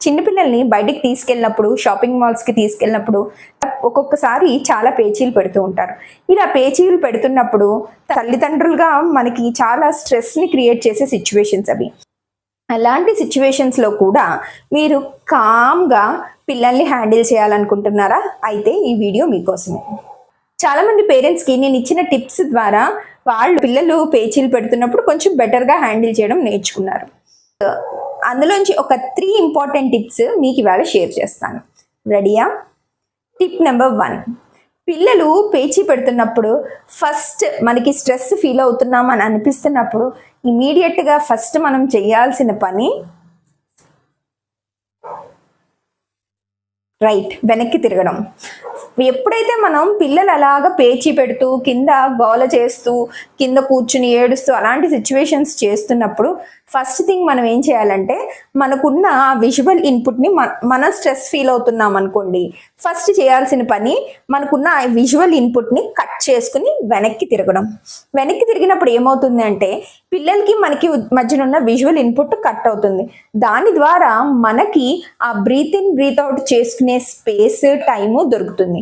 చిన్నపిల్లల్ని బయటికి తీసుకెళ్ళినప్పుడు, షాపింగ్ మాల్స్కి తీసుకెళ్ళినప్పుడు ఒక్కొక్కసారి చాలా పేచీలు పెడుతూ ఉంటారు. ఇలా పేచీలు పెడుతున్నప్పుడు తల్లిదండ్రులుగా మనకి చాలా స్ట్రెస్ని క్రియేట్ చేసే సిచ్యువేషన్స్ అవి. అలాంటి సిచ్యువేషన్స్లో కూడా మీరు కామ్గా పిల్లల్ని హ్యాండిల్ చేయాలనుకుంటున్నారా? అయితే ఈ వీడియో మీకోసమే. చాలామంది పేరెంట్స్కి నేను ఇచ్చిన టిప్స్ ద్వారా వాళ్ళు పిల్లలు పేచీలు పెడుతున్నప్పుడు కొంచెం బెటర్గా హ్యాండిల్ చేయడం నేర్చుకున్నారు. అందులోంచి ఒక 3 ఇంపార్టెంట్ టిప్స్ మీకు ఇవాళ షేర్ చేస్తాను. రెడీయా? టిప్ నెంబర్ 1, పిల్లలు పేచీ పెడుతున్నప్పుడు ఫస్ట్ మనకి స్ట్రెస్ ఫీల్ అవుతున్నామని అనిపిస్తున్నప్పుడు ఇమీడియట్గా ఫస్ట్ మనం చేయాల్సిన పని వెనక్కి తిరగడం. ఎప్పుడైతే మనం పిల్లలు అలాగా పేచీ పెడుతూ కింద గోల చేస్తూ కింద కూర్చుని ఏడుస్తూ అలాంటి సిచ్యువేషన్స్ చేస్తున్నప్పుడు ఫస్ట్ థింగ్ మనం ఏం చేయాలంటే మనకున్న విజువల్ ఇన్పుట్ని మన స్ట్రెస్ ఫీల్ అవుతున్నాం అనుకోండి, ఫస్ట్ చేయాల్సిన పని మనకున్న ఆ విజువల్ ఇన్పుట్ని కట్ చేసుకుని వెనక్కి తిరగడం. వెనక్కి తిరిగినప్పుడు ఏమవుతుంది అంటే పిల్లలకి మనకి మధ్యన ఉన్న విజువల్ ఇన్పుట్ కట్ అవుతుంది. దాని ద్వారా మనకి ఆ బ్రీత్ ఇన్ బ్రీత్ అవుట్ చేసుకునే స్పేస్ టైము దొరుకుతుంది.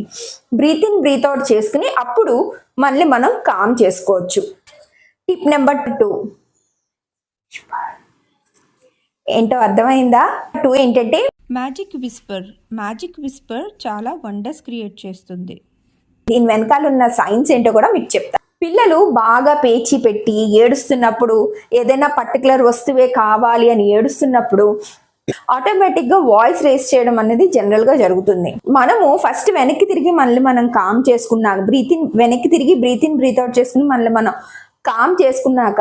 బ్రీత్ ఇన్ బ్రీత్ అవుట్ చేసుకుని అప్పుడు మళ్ళీ మనం కామ్ చేసుకోవచ్చు. టిప్ నెంబర్ 2 ఏంటో అర్థమైందా? 2 ఏంటంటే మ్యాజిక్ విస్పర్ చాలా వండర్స్ క్రియేట్ చేస్తుంది. దీని వెనకాల ఉన్న సైన్స్ ఏంటో కూడా మీకు చెప్తా. పిల్లలు బాగా పేచీ పెట్టి ఏడుస్తున్నప్పుడు, ఏదైనా పర్టికులర్ వస్తువే కావాలి అని ఏడుస్తున్నప్పుడు ఆటోమేటిక్గా వాయిస్ రేస్ చేయడం అనేది జనరల్గా జరుగుతుంది. మనము ఫస్ట్ వెనక్కి తిరిగి మళ్ళీ మనం కామ్ చేసుకున్నాక వెనక్కి తిరిగి బ్రీత్ ఇన్ బ్రీత్ అవుట్ చేసుకుని మళ్ళీ మనం కామ్ చేసుకున్నాక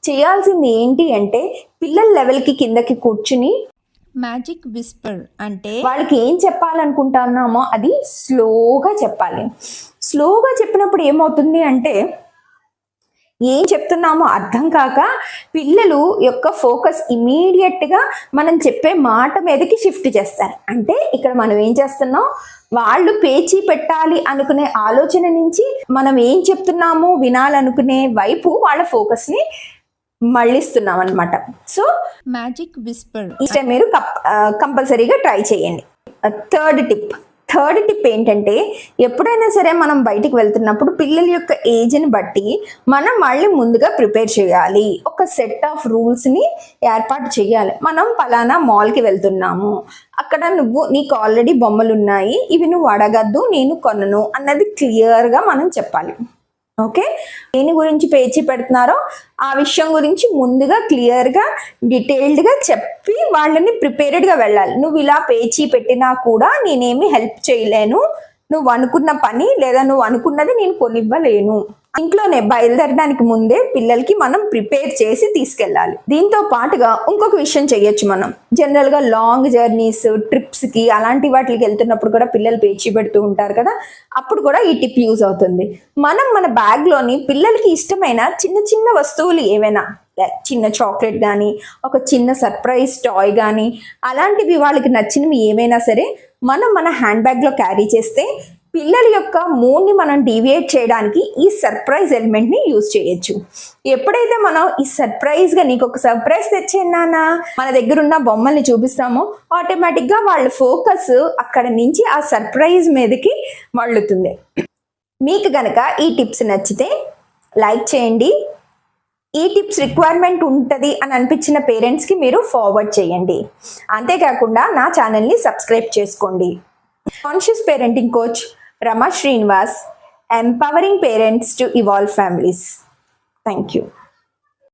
చేయాల్సింది ఏంటి అంటే పిల్లల లెవెల్కి కిందకి కూర్చుని మ్యాజిక్ విస్పర్ అంటే వాళ్ళకి ఏం చెప్పాలనుకుంటున్నామో అది స్లోగా చెప్పాలి. స్లోగా చెప్పినప్పుడు ఏమవుతుంది అంటే ఏం చెప్తున్నామో అర్థం కాక పిల్లలు యొక్క ఫోకస్ ఇమీడియట్గా మనం చెప్పే మాట మీదకి షిఫ్ట్ చేస్తారు. అంటే ఇక్కడ మనం ఏం చేస్తున్నాం, వాళ్ళు పేచీ పెట్టాలి అనుకునే ఆలోచన నుంచి మనం ఏం చెప్తున్నామో వినాలనుకునే వైపు వాళ్ళ ఫోకస్ని మళ్ళిస్తున్నాం అనమాట. సో మ్యాజిక్ విస్పర్ ఇష్టం మీరు కంపల్సరీగా ట్రై చేయండి. థర్డ్ టిప్ ఏంటంటే ఎప్పుడైనా సరే మనం బయటికి వెళ్తున్నప్పుడు పిల్లల యొక్క ఏజ్ని బట్టి మనం మళ్ళీ ముందుగా ప్రిపేర్ చేయాలి. ఒక సెట్ ఆఫ్ రూల్స్ని ఏర్పాటు చేయాలి. మనం పలానా మాల్కి వెళ్తున్నాము, అక్కడ నీకు ఆల్రెడీ బొమ్మలు ఉన్నాయి, ఇవి నువ్వు అడగద్దు, నేను కొనను అన్నది క్లియర్గా మనం చెప్పాలి. ఓకే, దేని గురించి పేచీ పెడుతున్నారో ఆ విషయం గురించి ముందుగా క్లియర్గా డీటెయిల్డ్గా చెప్పి వాళ్ళని ప్రిపేర్డ్గా వెళ్ళాలి. నువ్వు ఇలా పేచీ పెట్టినా కూడా నేనేమి హెల్ప్ చేయలేను, నువ్వు అనుకున్న పని లేదా నువ్వు అనుకున్నది నేను కొనివ్వలేను. ఇంట్లోనే బయలుదేరడానికి ముందే పిల్లలకి మనం ప్రిపేర్ చేసి తీసుకెళ్ళాలి. దీంతో పాటుగా ఇంకొక విషయం చేయొచ్చు. మనం జనరల్గా లాంగ్ జర్నీస్, ట్రిప్స్కి అలాంటి వాటికి వెళ్తున్నప్పుడు కూడా పిల్లలు పేచీ పెడుతూ ఉంటారు కదా, అప్పుడు కూడా ఈ టిప్ యూజ్ అవుతుంది. మనం మన బ్యాగ్లోని పిల్లలకి ఇష్టమైన చిన్న చిన్న వస్తువులు ఏవైనా, చిన్న చాక్లెట్ కానీ ఒక చిన్న సర్ప్రైజ్ టాయ్ కానీ అలాంటివి వాళ్ళకి నచ్చినవి ఏమైనా సరే మనం మన హ్యాండ్ బ్యాగ్లో క్యారీ చేస్తే పిల్లల యొక్క మూడ్ని మనం డీవియేట్ చేయడానికి ఈ సర్ప్రైజ్ ఎలిమెంట్ని యూజ్ చేయొచ్చు. ఎప్పుడైతే మనం ఈ సర్ప్రైజ్గా నీకు ఒక సర్ప్రైజ్ తెచ్చేనా మన దగ్గర ఉన్న బొమ్మల్ని చూపిస్తామో ఆటోమేటిక్గా వాళ్ళ ఫోకస్ అక్కడ నుంచి ఆ సర్ప్రైజ్ మీదకి మళ్ళుతుంది. మీకు కనుక ఈ టిప్స్ నచ్చితే లైక్ చేయండి. ఈ టిప్స్ రిక్వైర్మెంట్ ఉంటుంది అని అనిపించిన పేరెంట్స్కి మీరు ఫార్వర్డ్ చేయండి. అంతేకాకుండా నా ఛానల్ని సబ్స్క్రైబ్ చేసుకోండి. Conscious parenting coach Rama Srinivas, empowering parents to evolve families. Thank you.